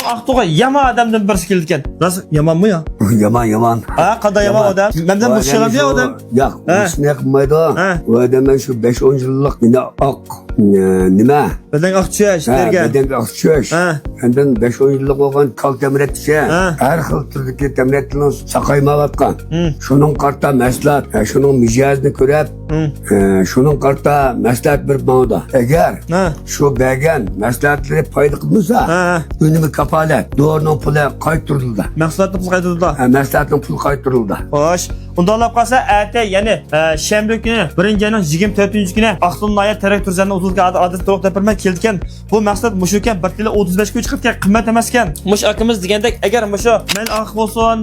Aqto'ga yama odamdan birisi kelgan. Nasıl yamanmı ya? Yaman. Ha, qanday yaman odam? Mendan bu chiqadi ya odam. Yo'q, shunday qilmaydi. U odam shu 5-10 yillik meni nima? Bedeng aqchiyash bergan. Bedanga aqchiyash. Undan 5-10 yillik bo'lgan kal tamratcha. Har xil turdagi tamratlarni saqaymayotgan. Shuning qarta maslahat, shuning mijozini ko'rib, shuning qarta maslahat bir banoda. Agar shu bergan maslahatlari foyda qilmasa, unimi kafolat, dorining puli qaytarildi. Mahsulotni pul qaytarildi. Maslahatning puli qaytarildi. Xo'sh, unda olib qolsa, ata, ya'ni shanba kuni 1-ayning 24-kuni Aqto'ning traktor zani 30 ga adres to'liq topirma kelgan. Bu maqsad mushukan 1 kilo 35 ga chiqib qimmat emas ekan. Mush akamiz degandek, agar mushu mayl aq bo'lsin,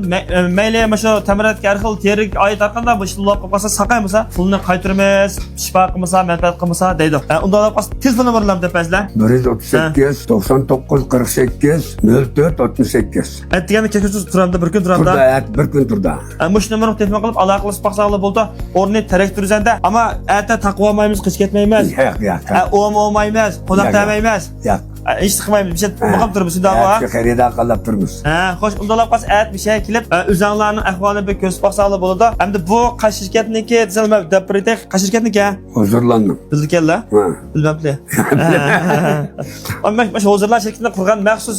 mayli mushu tamiratga har xil terik oyat orqanda bu ishni olib qolsa, saqaymasa, pulni qaytaramiz, shifo qilmasa, manfaat qilmasa deydi. Unda olib qolsa, telefon nomerlarini topasizlar. 138 99 48 04 68. Aytganda kechasiz turamda, bir kun turamda. Bir kun turdi. Mush nomerni telefon qilib aloqa qilib baqsaqlar bo'ldi. O'rni traktor zanda, ammo ata taqvo olmaymiz, qish ketmaymiz. Yo'q. Olmaymiz, qo'noq tamaymiz. Yo'q. Hech qilmaymiz, bir şey bakıp turibmiz, shundaymi? Shu xarida qilib turibmiz. Xo'sh, undalab qolsa, bir şey kelib, o'zinglarning ahvolini bir ko'rsatib baqsaqlar bo'ladi. Endi bu qaysi shirkatniki, desalma, dapritek qaysi shirkatniki? Hozirlandim. Bildikanlar? Bilmabdi. Amma shu hozirlar shirkatini qurgan maxsus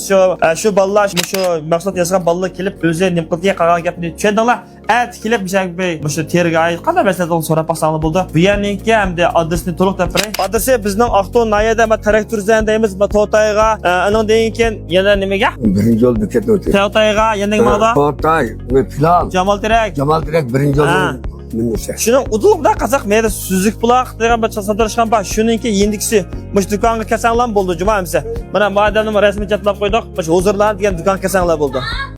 shu bolalar, shu mahsulot yasag'an bolalar kelib, o'zi nim qildiga qolgan gapni tushundinglar? Kelib bir shu teriga qanday maslahatni so'rab baqsaqlar bo'ldi. Bu yerniki hamda adresini to'liq tapiray. Adresi bizning Aqto Nayada traktor zandaymiz, To'tayga, andan keyin yana nimaga? Birinchi yo'l bekatda o'tdi. To'tayga yana nimada? To'tay, Filan. Jamol Terak birinchi yo'l. Shuning udulda qazaq meda suzuk buloq degan bir sotirishgan bor. Shuningki yendiksi mush do'konga kelsanlar bo'ldi juma amsa. Mana madamni rasmiy chaplab qo'ydik. Mush hozirlar degan do'kon kelsanlar bo'ldi.